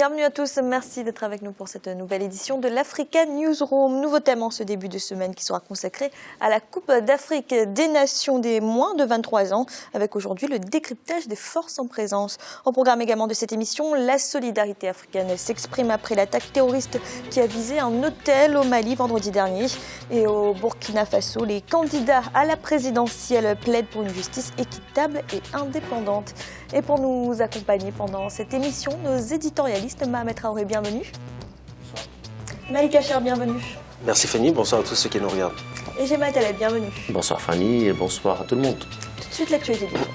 Bienvenue à tous, merci d'être avec nous pour cette nouvelle édition de l'Africa Newsroom. Nouveau thème en ce début de semaine qui sera consacré à la Coupe d'Afrique des Nations des moins de 23 ans, avec aujourd'hui le décryptage des forces en présence. Au programme également de cette émission, la solidarité africaine s'exprime après l'attaque terroriste qui a visé un hôtel au Mali vendredi dernier. Et au Burkina Faso, les candidats à la présidentielle plaident pour une justice équitable et indépendante. Et pour nous accompagner pendant cette émission, nos éditorialistes, Mohamed Traoré, bienvenue. Bonsoir. Malika Cher, bienvenue. Merci Fanny, bonsoir à tous ceux qui nous regardent. Et Gemma Taleb, bienvenue. Bonsoir Fanny et bonsoir à tout le monde. Tout de suite, l'actualité du jour.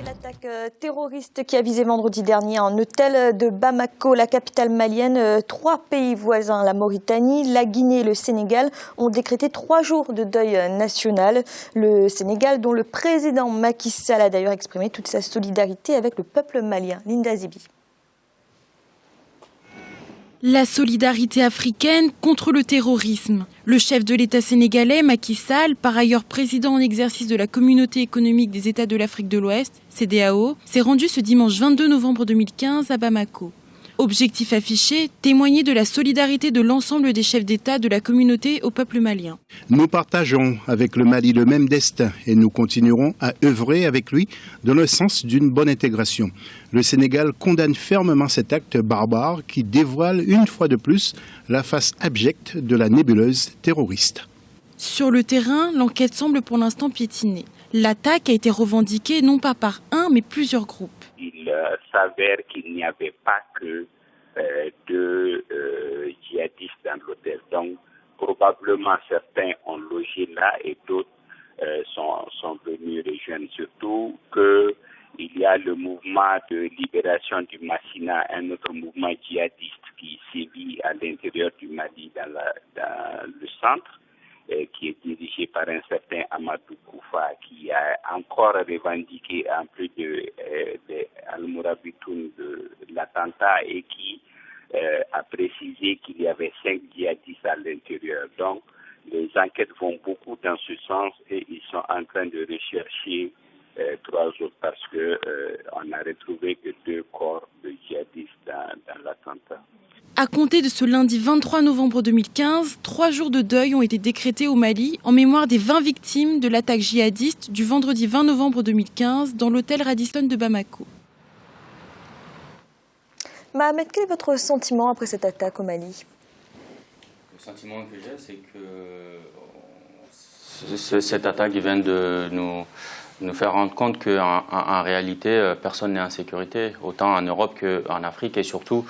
L'attaque terroriste qui a visé vendredi dernier un hôtel de Bamako, la capitale malienne, 3 pays voisins, la Mauritanie, la Guinée et le Sénégal, ont décrété 3 jours de deuil national. Le Sénégal, dont le président Macky Sall a d'ailleurs exprimé toute sa solidarité avec le peuple malien. Linda Zibi. La solidarité africaine contre le terrorisme. Le chef de l'État sénégalais, Macky Sall, par ailleurs président en exercice de la Communauté économique des États de l'Afrique de l'Ouest, CEDEAO, s'est rendu ce dimanche 22 novembre 2015 à Bamako. Objectif affiché, témoigner de la solidarité de l'ensemble des chefs d'État de la communauté au peuple malien. Nous partageons avec le Mali le même destin et nous continuerons à œuvrer avec lui dans le sens d'une bonne intégration. Le Sénégal condamne fermement cet acte barbare qui dévoile une fois de plus la face abjecte de la nébuleuse terroriste. Sur le terrain, l'enquête semble pour l'instant piétiner. L'attaque a été revendiquée non pas par un, mais plusieurs groupes. Il s'avère qu'il n'y avait pas que deux djihadistes dans l'hôtel. Donc, probablement, certains ont logé là et d'autres sont venus rejoindre. Surtout qu'il y a le mouvement de libération du Massina, un autre mouvement djihadiste qui sévit à l'intérieur du Mali, dans le centre, qui est dirigé par un certain Amadou Koufa, qui a encore revendiqué, en plus de Al-Mourabitoun, de l'attentat, et qui a précisé qu'il y avait 5 djihadistes à l'intérieur. Donc, les enquêtes vont beaucoup dans ce sens et ils sont en train de rechercher 3 autres parce qu'on a retrouvé que 2 corps de djihadistes dans l'attentat. À compter de ce lundi 23 novembre 2015, 3 jours de deuil ont été décrétés au Mali en mémoire des 20 victimes de l'attaque djihadiste du vendredi 20 novembre 2015 dans l'hôtel Radisson de Bamako. Mohamed, quel est votre sentiment après cette attaque au Mali ? Le sentiment que j'ai, c'est que cette attaque vient de nous faire rendre compte qu'en réalité, personne n'est en sécurité, autant en Europe qu'en Afrique, et surtout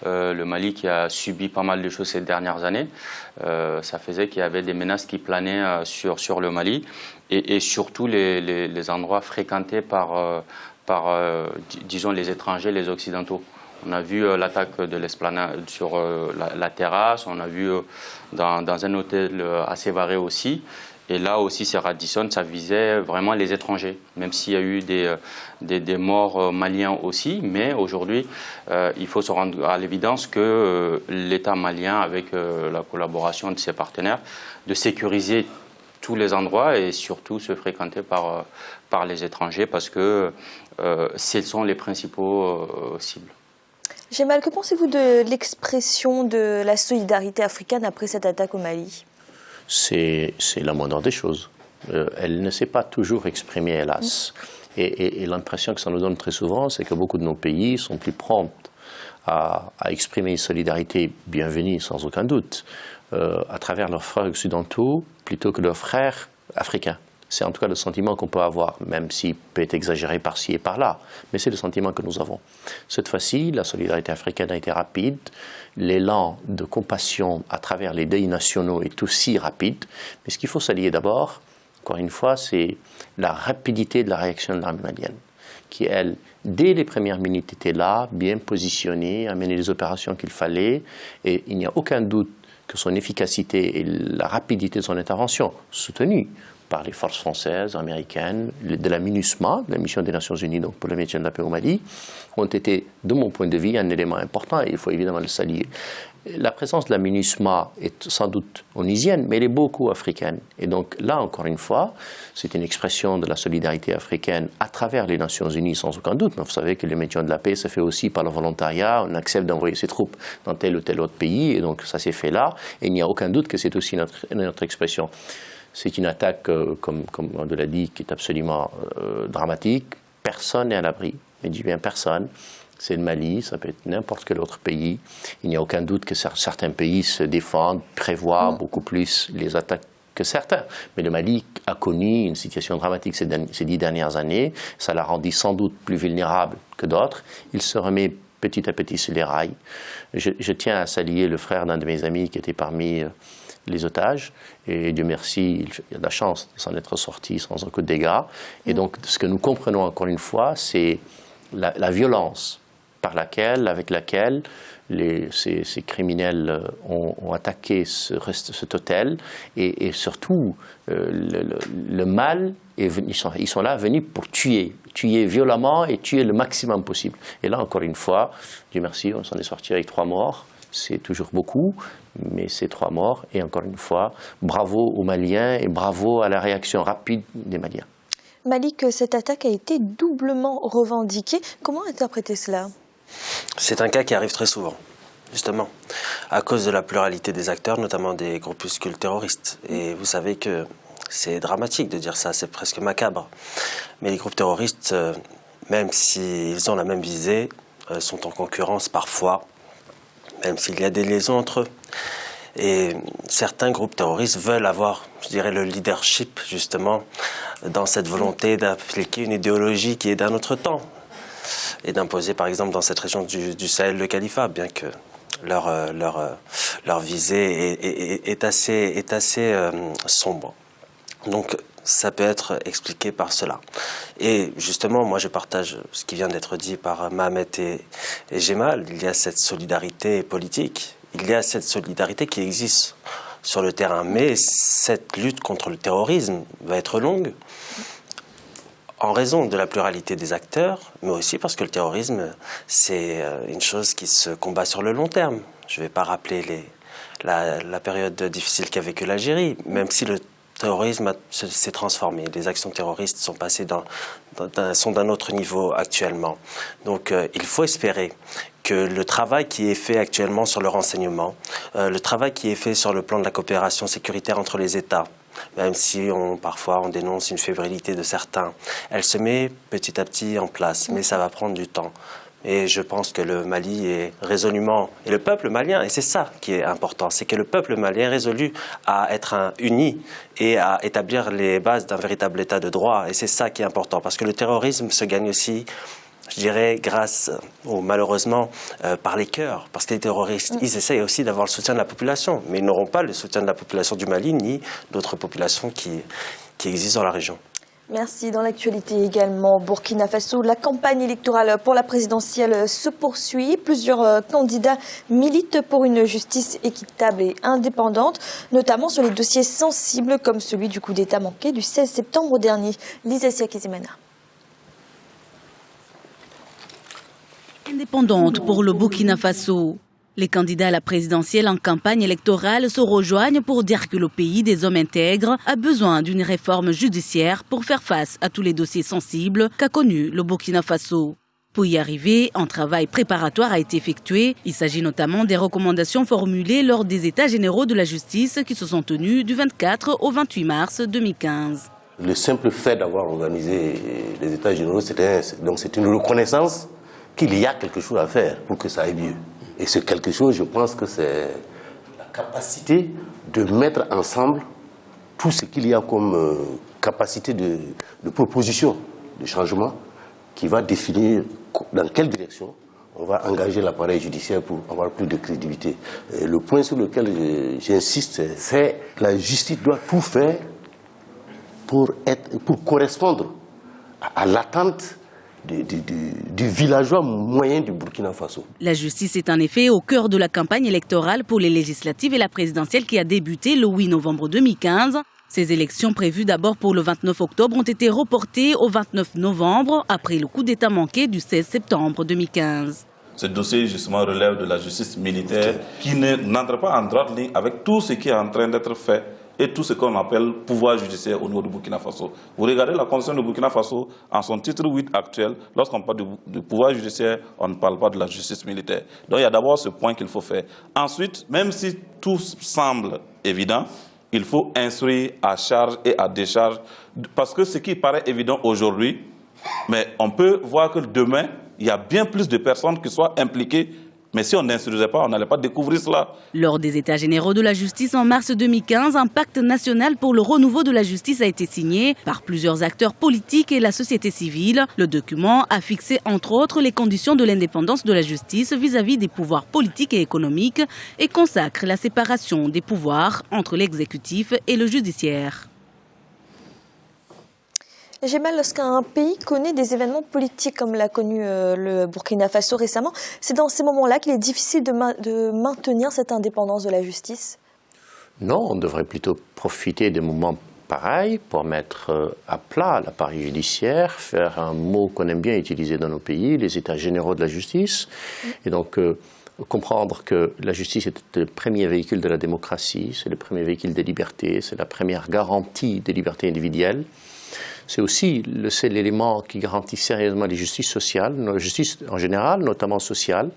le Mali qui a subi pas mal de choses ces dernières années. Ça faisait qu'il y avait des menaces qui planaient sur le Mali, et surtout les endroits fréquentés par disons, les étrangers, les Occidentaux. On a vu l'attaque de l'esplanade sur la terrasse, on a vu dans un hôtel à Sévaré aussi. Et là aussi, c'est Radisson, ça visait vraiment les étrangers, même s'il y a eu des morts maliens aussi. Mais aujourd'hui, il faut se rendre à l'évidence que l'État malien, avec la collaboration de ses partenaires, de sécuriser tous les endroits et surtout se fréquenter par les étrangers parce que ce sont les principaux cibles. Gemal, que pensez-vous de l'expression de la solidarité africaine après cette attaque au Mali ? C'est la moindre des choses. Elle ne s'est pas toujours exprimée, hélas. Et l'impression que ça nous donne très souvent, c'est que beaucoup de nos pays sont plus prompts à exprimer une solidarité bienvenue, sans aucun doute, à travers leurs frères occidentaux, plutôt que leurs frères africains. C'est en tout cas le sentiment qu'on peut avoir, même s'il peut être exagéré par-ci et par-là. Mais c'est le sentiment que nous avons. Cette fois-ci, la solidarité africaine a été rapide. L'élan de compassion à travers les deuils nationaux est aussi rapide. Mais ce qu'il faut saluer d'abord, encore une fois, c'est la rapidité de la réaction de l'armée malienne, qui, elle, dès les premières minutes, était là, bien positionnée, a mené les opérations qu'il fallait. Et il n'y a aucun doute que son efficacité et la rapidité de son intervention, soutenue par les forces françaises, américaines, de la MINUSMA, la mission des Nations Unies donc pour le maintien de la paix au Mali, ont été, de mon point de vue, un élément important et il faut évidemment le saluer. La présence de la MINUSMA est sans doute onisienne, mais elle est beaucoup africaine. Et donc là, encore une fois, c'est une expression de la solidarité africaine à travers les Nations Unies, sans aucun doute. Mais vous savez que le maintien de la paix se fait aussi par le volontariat. On accepte d'envoyer ses troupes dans tel ou tel autre pays, et donc ça s'est fait là. Et il n'y a aucun doute que c'est aussi notre expression. C'est une attaque, comme on l'a dit, qui est absolument dramatique. Personne n'est à l'abri. Je dis bien personne. C'est le Mali, ça peut être n'importe quel autre pays. Il n'y a aucun doute que certains pays se défendent, prévoient beaucoup plus les attaques que certains. Mais le Mali a connu une situation dramatique ces 10 dernières années. Ça l'a rendu sans doute plus vulnérable que d'autres. Il se remet petit à petit sur les rails. Je tiens à saluer le frère d'un de mes amis qui était parmi les otages. Et Dieu merci, il a de la chance de s'en être sorti sans aucun dégât. Et donc, ce que nous comprenons encore une fois, c'est la violence avec laquelle ces criminels ont attaqué cet hôtel et surtout le mal, ils sont là venus pour tuer violemment et tuer le maximum possible. Et là encore une fois, Dieu merci, on s'en est sorti avec 3 morts. C'est toujours beaucoup, mais c'est 3 morts. Et encore une fois, bravo aux Maliens et bravo à la réaction rapide des Maliens. Malik, cette attaque a été doublement revendiquée. Comment interpréter cela ? C'est un cas qui arrive très souvent, justement, à cause de la pluralité des acteurs, notamment des groupuscules terroristes. Et vous savez que c'est dramatique de dire ça, c'est presque macabre. Mais les groupes terroristes, même s'ils ont la même visée, sont en concurrence parfois, même s'il y a des liaisons entre eux. Et certains groupes terroristes veulent avoir, je dirais, le leadership, justement, dans cette volonté d'appliquer une idéologie qui est d'un autre temps et d'imposer, par exemple, dans cette région du Sahel, le califat, bien que leur visée est assez sombre. Donc, ça peut être expliqué par cela. Et justement, moi, je partage ce qui vient d'être dit par Mohamed et Gemal. Il y a cette solidarité politique. Il y a cette solidarité qui existe sur le terrain. Mais cette lutte contre le terrorisme va être longue en raison de la pluralité des acteurs, mais aussi parce que le terrorisme, c'est une chose qui se combat sur le long terme. Je ne vais pas rappeler la période difficile qu'a vécue l'Algérie, même si le terrorisme s'est transformé. Les actions terroristes sont passées sont d'un autre niveau actuellement. Donc il faut espérer que le travail qui est fait actuellement sur le renseignement, le travail qui est fait sur le plan de la coopération sécuritaire entre les États, même si parfois on dénonce une fébrilité de certains, elle se met petit à petit en place, mais ça va prendre du temps. Et je pense que le Mali est résolument, et le peuple malien, et c'est ça qui est important, c'est que le peuple malien est résolu à être uni et à établir les bases d'un véritable état de droit. Et c'est ça qui est important, parce que le terrorisme se gagne aussi, je dirais, grâce, ou malheureusement, par les cœurs. Parce que les terroristes, ils essayent aussi d'avoir le soutien de la population, mais ils n'auront pas le soutien de la population du Mali, ni d'autres populations qui existent dans la région. Merci. Dans l'actualité également, Burkina Faso, la campagne électorale pour la présidentielle se poursuit. Plusieurs candidats militent pour une justice équitable et indépendante, notamment sur les dossiers sensibles comme celui du coup d'État manqué du 16 septembre dernier. Lisa Siakizimana. Indépendante pour le Burkina Faso. Les candidats à la présidentielle en campagne électorale se rejoignent pour dire que le pays des hommes intègres a besoin d'une réforme judiciaire pour faire face à tous les dossiers sensibles qu'a connu le Burkina Faso. Pour y arriver, un travail préparatoire a été effectué. Il s'agit notamment des recommandations formulées lors des États généraux de la justice qui se sont tenus du 24 au 28 mars 2015. Le simple fait d'avoir organisé les États généraux, c'est une reconnaissance qu'il y a quelque chose à faire pour que ça aille mieux. Et ce quelque chose, je pense que c'est la capacité de mettre ensemble tout ce qu'il y a comme capacité de proposition, de changement, qui va définir dans quelle direction on va engager l'appareil judiciaire pour avoir plus de crédibilité. Et le point sur lequel j'insiste, c'est que la justice doit tout faire pour correspondre à l'attente du villageois moyen du Burkina Faso. La justice est en effet au cœur de la campagne électorale pour les législatives et la présidentielle qui a débuté le 8 novembre 2015. Ces élections prévues d'abord pour le 29 octobre ont été reportées au 29 novembre après le coup d'État manqué du 16 septembre 2015. Ce dossier, justement, relève de la justice militaire qui n'entre pas en droite ligne avec tout ce qui est en train d'être fait et tout ce qu'on appelle pouvoir judiciaire au niveau du Burkina Faso. Vous regardez la constitution du Burkina Faso, en son titre 8 actuel, lorsqu'on parle du pouvoir judiciaire, on ne parle pas de la justice militaire. Donc il y a d'abord ce point qu'il faut faire. Ensuite, même si tout semble évident, il faut instruire à charge et à décharge, parce que ce qui paraît évident aujourd'hui, mais on peut voir que demain, il y a bien plus de personnes qui soient impliquées. Mais si on n'instruisait pas, on n'allait pas découvrir cela. Lors des États généraux de la justice en mars 2015, un pacte national pour le renouveau de la justice a été signé par plusieurs acteurs politiques et la société civile. Le document a fixé entre autres les conditions de l'indépendance de la justice vis-à-vis des pouvoirs politiques et économiques et consacre la séparation des pouvoirs entre l'exécutif et le judiciaire. Gémal, lorsqu'un pays connaît des événements politiques comme l'a connu le Burkina Faso récemment, c'est dans ces moments-là qu'il est difficile de maintenir cette indépendance de la justice? Non, on devrait plutôt profiter des moments pareils pour mettre à plat l'appareil judiciaire, faire un mot qu'on aime bien utiliser dans nos pays, les états généraux de la justice, et donc comprendre que la justice est le premier véhicule de la démocratie, c'est le premier véhicule des libertés, c'est la première garantie des libertés individuelles. C'est aussi le seul élément qui garantit sérieusement les justices sociales, la justice en général, notamment sociale.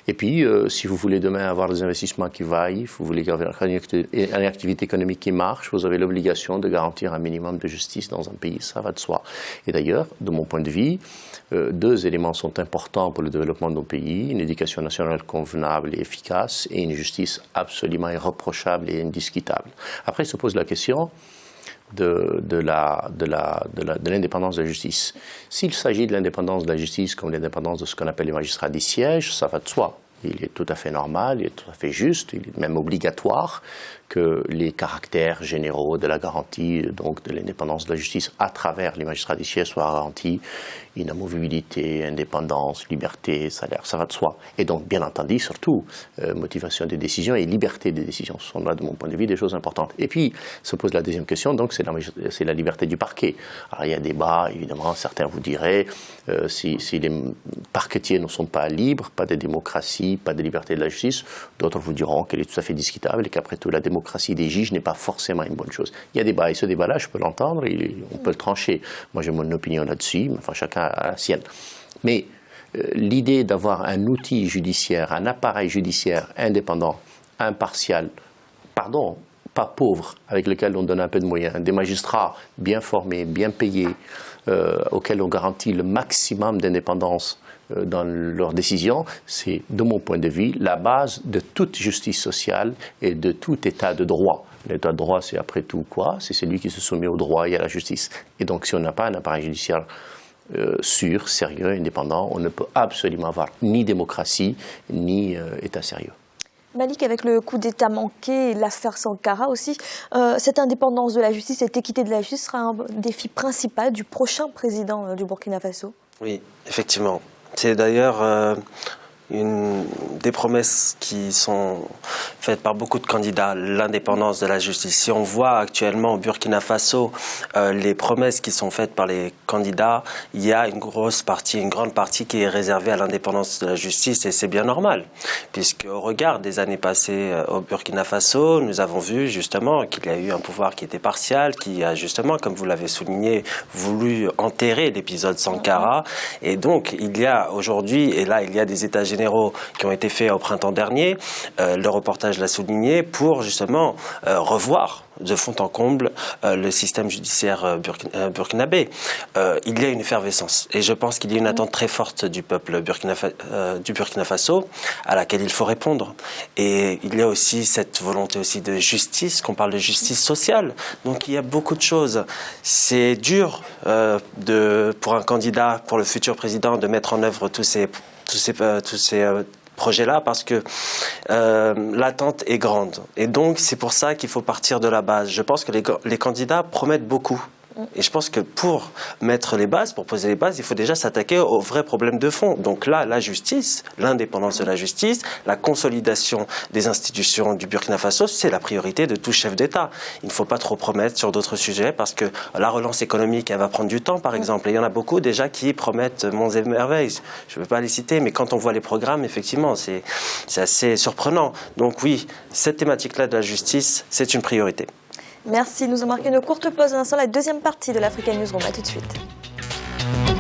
Et puis, si vous voulez demain avoir des investissements qui vaillent, vous voulez avoir une activité économique qui marche, vous avez l'obligation de garantir un minimum de justice dans un pays, ça va de soi. Et d'ailleurs, de mon point de vue, deux éléments sont importants pour le développement de nos pays, une éducation nationale convenable et efficace et une justice absolument irréprochable et indiscutable. Après, se pose la question de l'indépendance de la justice. S'il s'agit de l'indépendance de la justice comme l'indépendance de ce qu'on appelle les magistrats du siège, ça va de soi. Il est tout à fait normal, il est tout à fait juste, il est même obligatoire que les caractères généraux de la garantie donc de l'indépendance de la justice à travers les magistrats du siège soient garantis, inamovibilité, indépendance, liberté, salaire, ça va de soi. Et donc, bien entendu, surtout, motivation des décisions et liberté des décisions. Ce sont là, de mon point de vue, des choses importantes. Et puis, se pose la deuxième question, donc c'est la liberté du parquet. Alors, il y a débat, évidemment, certains vous diraient, si les parquetiers ne sont pas libres, pas de démocratie, pas de liberté de la justice, d'autres vous diront qu'elle est tout à fait discutable et qu'après tout, la démocratie des juges n'est pas forcément une bonne chose. Il y a débat, et ce débat-là, je peux l'entendre, on peut le trancher. Moi, j'ai mon opinion là-dessus, mais enfin, chacun a la sienne. Mais l'idée d'avoir un outil judiciaire, un appareil judiciaire indépendant, impartial, pas pauvre, avec lequel on donne un peu de moyens, des magistrats bien formés, bien payés, auxquels on garantit le maximum d'indépendance dans leurs décisions, c'est, de mon point de vue, la base de toute justice sociale et de tout état de droit. L'état de droit, c'est après tout quoi? C'est celui qui se soumet au droit et à la justice. Et donc, si on n'a pas un appareil judiciaire sûr, sérieux, indépendant, on ne peut absolument avoir ni démocratie, ni état sérieux. Malik, avec le coup d'État manqué et l'affaire Sankara aussi, cette indépendance de la justice, cette équité de la justice sera un défi principal du prochain président du Burkina Faso? Oui, effectivement. C'est d'ailleurs une des promesses qui sont faites par beaucoup de candidats, l'indépendance de la justice. Si on voit actuellement au Burkina Faso les promesses qui sont faites par les candidats, il y a une grande partie qui est réservée à l'indépendance de la justice, et c'est bien normal, puisque au regard des années passées au Burkina Faso, nous avons vu justement qu'il y a eu un pouvoir qui était partial, qui a justement, comme vous l'avez souligné, voulu enterrer l'épisode Sankara, et donc il y a aujourd'hui, et là il y a des états généraux qui ont été faits au printemps dernier, le reportage l'a souligné, pour justement revoir de fond en comble le système judiciaire burkinabé. Il y a une effervescence, et je pense qu'il y a une attente très forte du peuple du Burkina Faso à laquelle il faut répondre. Et il y a aussi cette volonté aussi de justice, qu'on parle de justice sociale. Donc il y a beaucoup de choses. C'est dur pour un candidat, pour le futur président, de mettre en œuvre tous ces projets-là, parce que l'attente est grande. Et donc, c'est pour ça qu'il faut partir de la base. Je pense que les candidats promettent beaucoup. Et je pense que pour mettre les bases, pour poser les bases, il faut déjà s'attaquer aux vrais problèmes de fond. Donc là, la justice, l'indépendance de la justice, la consolidation des institutions du Burkina Faso, c'est la priorité de tout chef d'État. Il ne faut pas trop promettre sur d'autres sujets parce que la relance économique, elle va prendre du temps, par exemple. Et il y en a beaucoup déjà qui promettent monts et merveilles. Je ne veux pas les citer, mais quand on voit les programmes, effectivement, c'est assez surprenant. Donc oui, cette thématique-là de la justice, c'est une priorité. Merci, nous avons marqué une courte pause. Un instant, la deuxième partie de l'Africa Newsroom. À tout de suite.